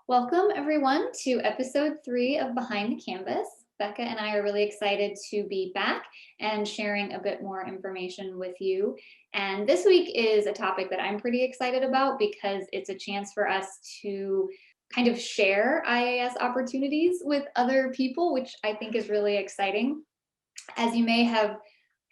Welcome everyone to episode 3 of Behind the Canvas. Becca and I are really excited to be back and sharing a bit more information with you. And this week is a topic that I'm pretty excited about because it's a chance for us to kind of share IAS opportunities with other people, which I think is really exciting. As you may have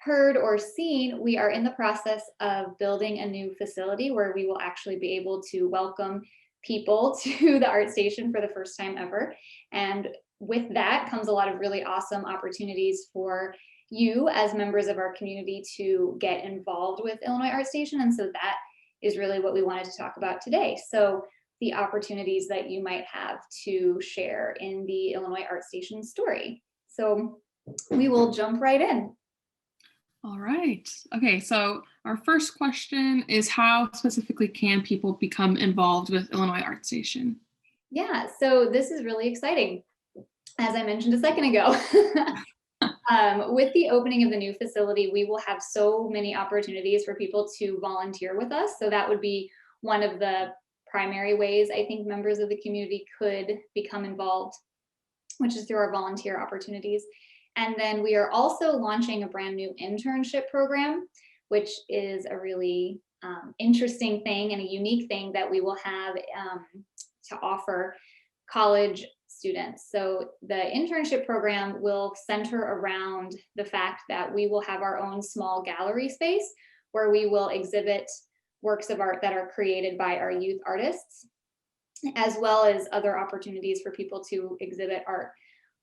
heard or seen, we are in the process of building a new facility where we will actually be able to welcome people to the art station for the first time ever. And with that comes a lot of really awesome opportunities for you as members of our community to get involved with Illinois Art Station. And so that is really what we wanted to talk about today. So the opportunities that you might have to share in the Illinois Art Station story. So we will jump right in. All right. Okay, so our first question is how specifically can people become involved with Illinois Art Station? Yeah, so this is really exciting. As I mentioned a second ago, with the opening of the new facility, we will have so many opportunities for people to volunteer with us. So that would be one of the primary ways I think members of the community could become involved, which is through our volunteer opportunities. And then we are also launching a brand new internship program, which is a really interesting thing and a unique thing that we will have to offer college students. So the internship program will center around the fact that we will have our own small gallery space where we will exhibit works of art that are created by our youth artists, as well as other opportunities for people to exhibit art.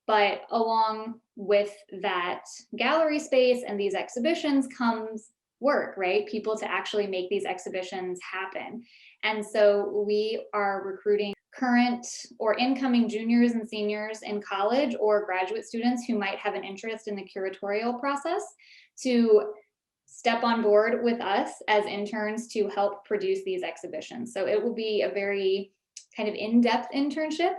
But along with that gallery space and these exhibitions comes work, right? People to actually make these exhibitions happen. And so we are recruiting current or incoming juniors and seniors in college or graduate students who might have an interest in the curatorial process to step on board with us as interns to help produce these exhibitions. So it will be a very kind of in-depth internship.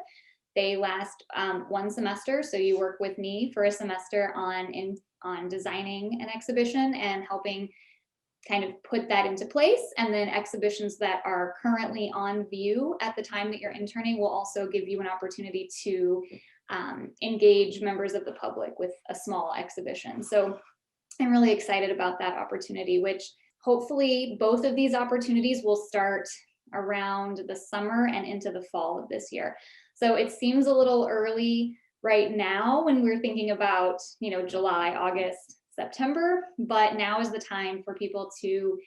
They last one semester, so you work with me for a semester on designing an exhibition and helping kind of put that into place. And then exhibitions that are currently on view at the time that you're interning will also give you an opportunity to engage members of the public with a small exhibition. So I'm really excited about that opportunity, which hopefully both of these opportunities will start around the summer and into the fall of this year. So it seems a little early right now when we're thinking about, July, August, September, but now is the time for people to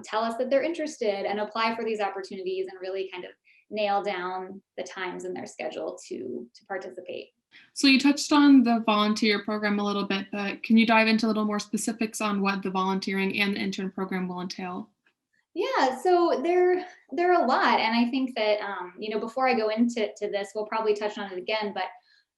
tell us that they're interested and apply for these opportunities and really kind of nail down the times in their schedule to participate. So you touched on the volunteer program a little bit, but can you dive into a little more specifics on what the volunteering and the intern program will entail? Yeah, so there are a lot, and I think that before I go into this, we'll probably touch on it again, but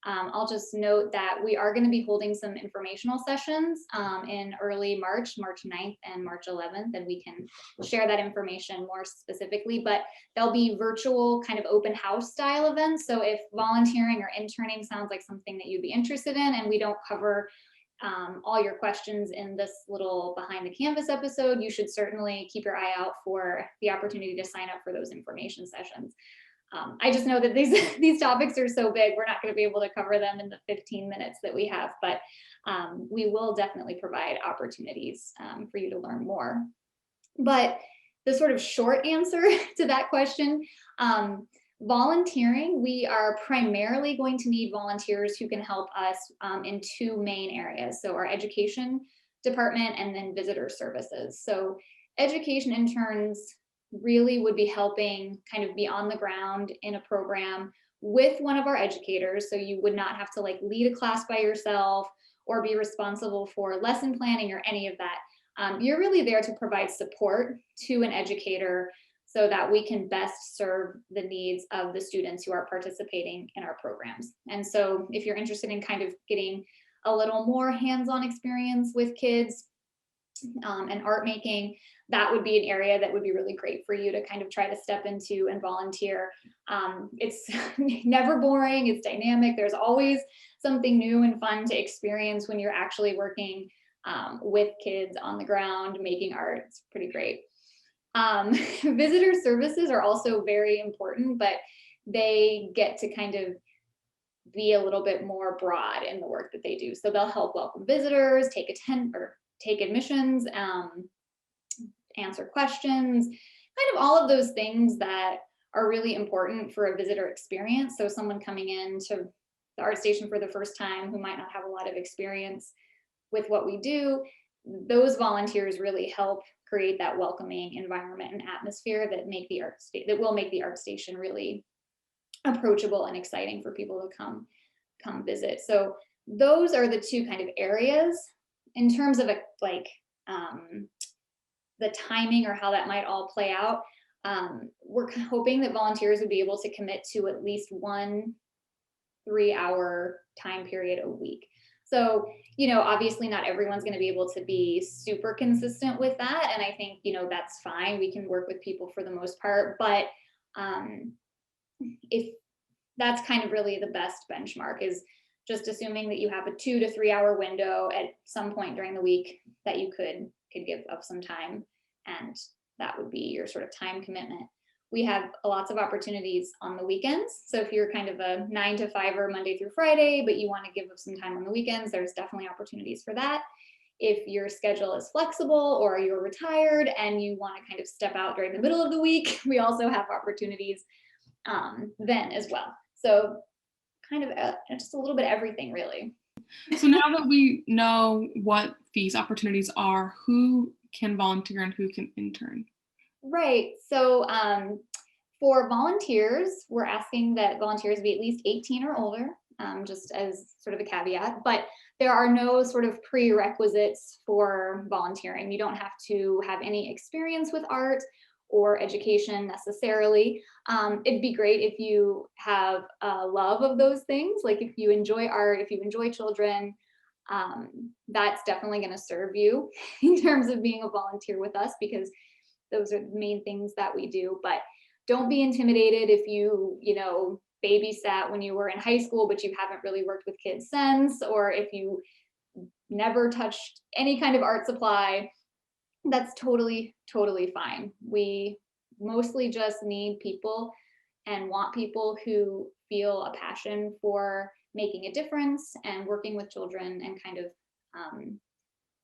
I'll just note that we are going to be holding some informational sessions in early March, March 9th and March 11th, and we can share that information more specifically, but there'll be virtual kind of open house style events. So if volunteering or interning sounds like something that you'd be interested in, and we don't cover all your questions in this little Behind the Canvas episode, you should certainly keep your eye out for the opportunity to sign up for those information sessions. I just know that these topics are so big, we're not going to be able to cover them in the 15 minutes that we have, but we will definitely provide opportunities for you to learn more. But the sort of short answer to that question, volunteering, we are primarily going to need volunteers who can help us in two main areas. So our education department and then visitor services. So education interns really would be helping kind of be on the ground in a program with one of our educators. So you would not have to like lead a class by yourself or be responsible for lesson planning or any of that. You're really there to provide support to an educator so that we can best serve the needs of the students who are participating in our programs. And so if you're interested in kind of getting a little more hands-on experience with kids and art making, that would be an area that would be really great for you to kind of try to step into and volunteer. It's never boring, it's dynamic. There's always something new and fun to experience when you're actually working with kids on the ground making art. It's pretty great. Visitor services are also very important, but they get to kind of be a little bit more broad in the work that they do. So they'll help welcome visitors, take admissions, answer questions, kind of all of those things that are really important for a visitor experience. So someone coming in to the art station for the first time who might not have a lot of experience with what we do, those volunteers really help create that welcoming environment and atmosphere that will make the art station really approachable and exciting for people to come visit. So those are the two kind of areas. In terms of the timing or how that might all play out, we're hoping that volunteers would be able to commit to at least 1 3-hour time period a week. So, obviously not everyone's going to be able to be super consistent with that. And I think, that's fine. We can work with people for the most part, but if that's kind of really the best benchmark, is just assuming that you have a 2 to 3 hour window at some point during the week that you could give up some time, and that would be your sort of time commitment. We have lots of opportunities on the weekends. So if you're kind of a 9 to 5er Monday through Friday, but you want to give up some time on the weekends, there's definitely opportunities for that. If your schedule is flexible or you're retired and you want to kind of step out during the middle of the week, we also have opportunities then as well. So kind of just a little bit of everything, really. So now that we know what these opportunities are, who can volunteer and who can intern? Right. So for volunteers, we're asking that volunteers be at least 18 or older, just as sort of a caveat. But there are no sort of prerequisites for volunteering. You don't have to have any experience with art or education necessarily. It'd be great if you have a love of those things. Like if you enjoy art, if you enjoy children, that's definitely going to serve you in terms of being a volunteer with us, because those are the main things that we do. But don't be intimidated if you babysat when you were in high school, but you haven't really worked with kids since, or if you never touched any kind of art supply. That's totally fine. We mostly just need people and want people who feel a passion for making a difference and working with children and kind of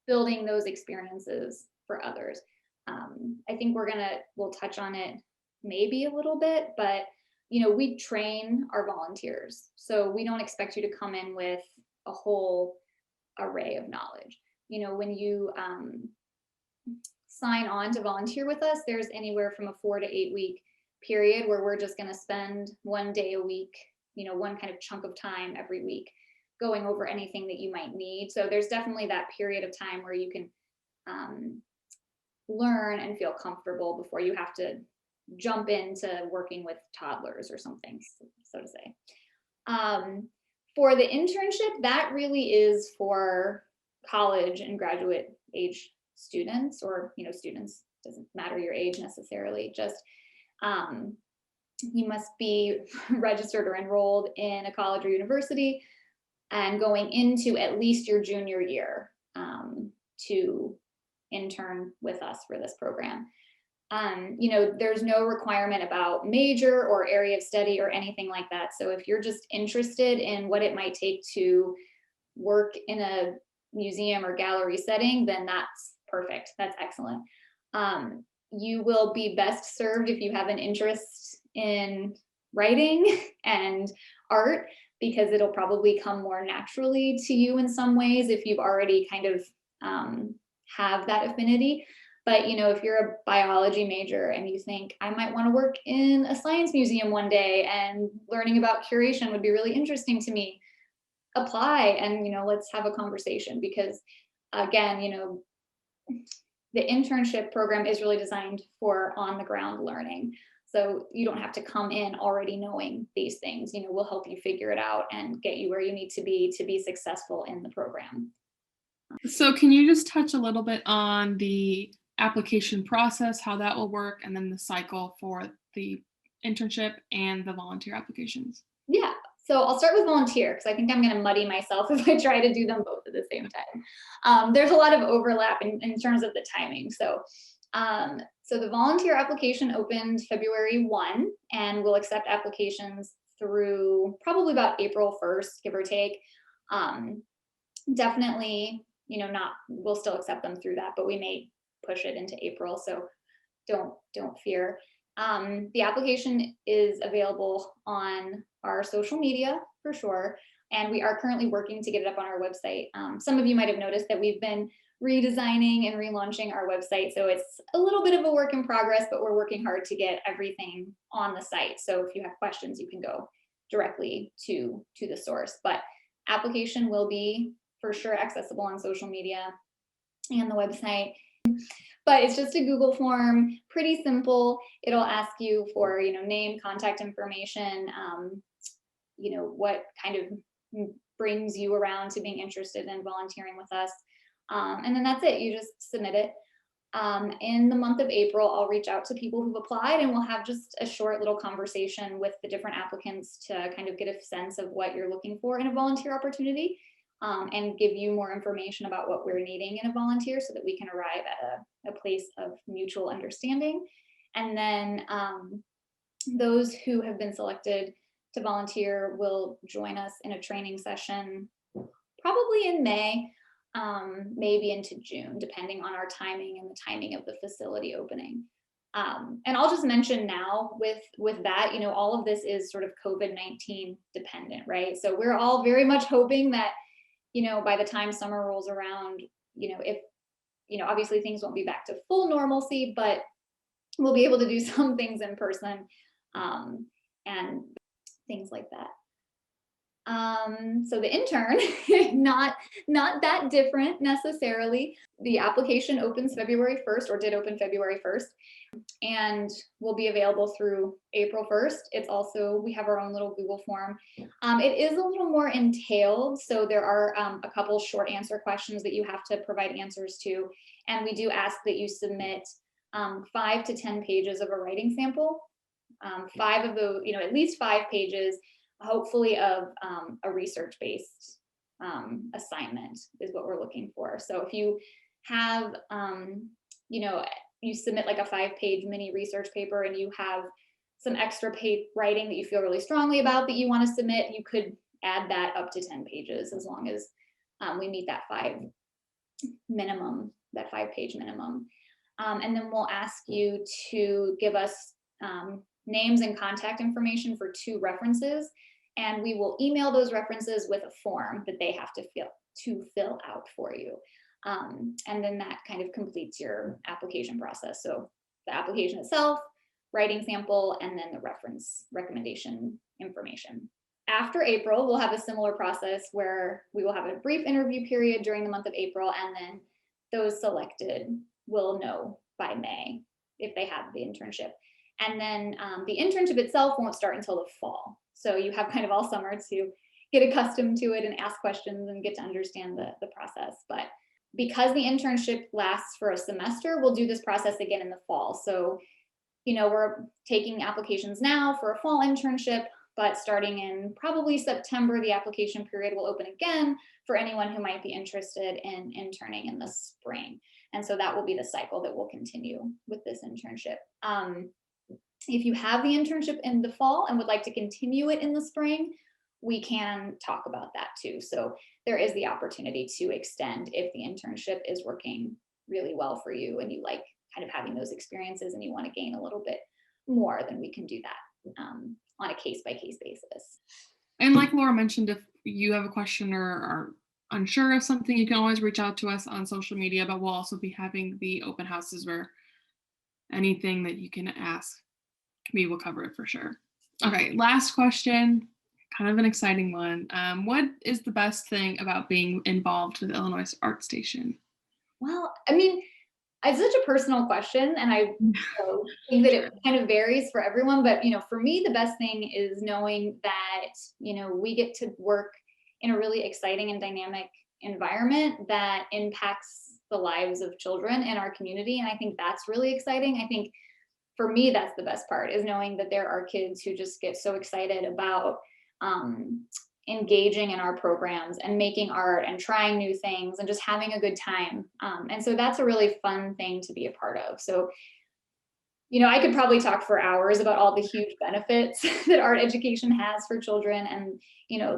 building those experiences for others. I think we'll touch on it maybe a little bit, but we train our volunteers. So we don't expect you to come in with a whole array of knowledge. When you sign on to volunteer with us, there's anywhere from a 4 to 8 week period where we're just going to spend 1 day a week, one kind of chunk of time every week going over anything that you might need. So there's definitely that period of time where you can learn and feel comfortable before you have to jump into working with toddlers or something, so to say. For the internship, that really is for college and graduate age students, or students, doesn't matter your age necessarily, just you must be registered or enrolled in a college or university and going into at least your junior year to intern with us for this program. There's no requirement about major or area of study or anything like that. So if you're just interested in what it might take to work in a museum or gallery setting, then that's perfect. That's excellent. You will be best served if you have an interest in writing and art, because it'll probably come more naturally to you in some ways if you've already kind of have that affinity. But if you're a biology major and you think, I might want to work in a science museum one day and learning about curation would be really interesting to me, apply and let's have a conversation, because again, the internship program is really designed for on the ground learning. So you don't have to come in already knowing these things. We'll help you figure it out and get you where you need to be successful in the program. So can you just touch a little bit on the application process, how that will work, and then the cycle for the internship and the volunteer applications? Yeah. So I'll start with volunteer, because I think I'm going to muddy myself if I try to do them both at the same time. There's a lot of overlap in terms of the timing. So So the volunteer application opened February 1, and we'll accept applications through probably about April 1st, give or take. Um, Definitely, we'll still accept them through that, but we may push it into April. So don't fear. The application is available on our social media for sure, and we are currently working to get it up on our website. Some of you might have noticed that we've been redesigning and relaunching our website, so it's a little bit of a work in progress, but we're working hard to get everything on the site. So if you have questions, you can go directly to the source. But application will be for sure accessible on social media and the website. But it's just a Google form, pretty simple. It'll ask you for, name, contact information, what kind of brings you around to being interested in volunteering with us. And then that's it. You just submit it. In the month of April, I'll reach out to people who've applied, and we'll have just a short little conversation with the different applicants to kind of get a sense of what you're looking for in a volunteer opportunity. And give you more information about what we're needing in a volunteer so that we can arrive at a place of mutual understanding. And then those who have been selected to volunteer will join us in a training session, probably in May, maybe into June, depending on our timing and the timing of the facility opening. And I'll just mention now with that, all of this is sort of COVID-19 dependent, right? So we're all very much hoping that by the time summer rolls around, if, obviously things won't be back to full normalcy, but we'll be able to do some things in person, and things like that. So the intern, not that different necessarily. The application opens February 1st, or did open February 1st, and will be available through April 1st. It's also, we have our own little Google form. It is a little more entailed. So there are a couple short answer questions that you have to provide answers to. And we do ask that you submit 5 to 10 pages of a writing sample. 5 of those, at least 5 pages, hopefully of a research-based assignment is what we're looking for. So if you have, you submit like a 5-page mini research paper and you have some extra writing that you feel really strongly about that you want to submit, you could add that up to 10 pages as long as we meet that 5-page minimum. And then we'll ask you to give us names and contact information for 2 references, and we will email those references with a form that they have to fill out for you. And then that kind of completes your application process. So the application itself, writing sample, and then the reference recommendation information. After April, we'll have a similar process where we will have a brief interview period during the month of April, and then those selected will know by May if they have the internship. And then the internship itself won't start until the fall. So you have kind of all summer to get accustomed to it and ask questions and get to understand the process. But because the internship lasts for a semester, we'll do this process again in the fall. So, we're taking applications now for a fall internship, but starting in probably September, the application period will open again for anyone who might be interested in interning in the spring. And so that will be the cycle that will continue with this internship. If you have the internship in the fall and would like to continue it in the spring, we can talk about that too. So there is the opportunity to extend if the internship is working really well for you and you like kind of having those experiences and you want to gain a little bit more, then we can do that on a case-by-case basis. And like Laura mentioned, if you have a question or are unsure of something, you can always reach out to us on social media, but we'll also be having the open houses where anything that you can ask, we will cover it for sure. Okay, last question, kind of an exciting one. What is the best thing about being involved with Illinois Art Station? Well, I mean, it's such a personal question, and I think that it kind of varies for everyone. But for me, the best thing is knowing that we get to work in a really exciting and dynamic environment that impacts the lives of children in our community, and I think that's really exciting. I think for me, that's the best part, is knowing that there are kids who just get so excited about engaging in our programs and making art and trying new things and just having a good time. And so that's a really fun thing to be a part of. So I could probably talk for hours about all the huge benefits that art education has for children and,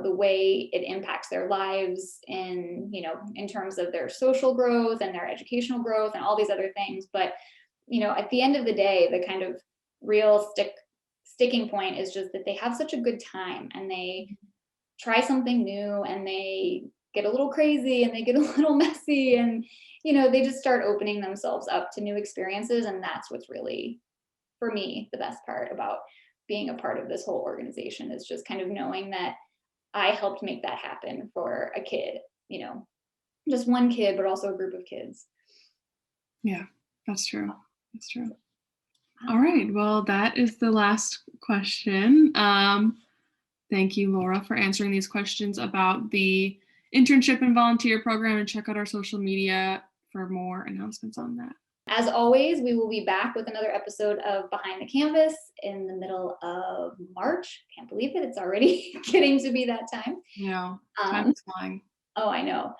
the way it impacts their lives in terms of their social growth and their educational growth and all these other things. But, at the end of the day, the kind of real sticking point is just that they have such a good time and they try something new and they get a little crazy and they get a little messy and, they just start opening themselves up to new experiences. And that's what's really, for me, the best part about being a part of this whole organization is just kind of knowing that I helped make that happen for a kid, just one kid, but also a group of kids. Yeah, that's true. That's true. All right. Well, that is the last question. Thank you, Laura, for answering these questions about the internship and volunteer program, and check out our social media for more announcements on that. As always, we will be back with another episode of Behind the Canvas in the middle of March. Can't believe it. It's already getting to be that time. Yeah, time is flying. Oh, I know.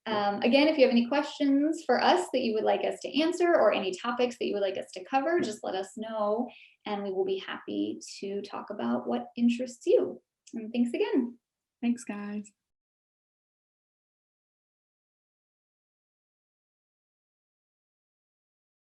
Again, if you have any questions for us that you would like us to answer or any topics that you would like us to cover, just let us know and we will be happy to talk about what interests you. And thanks again. Thanks, guys.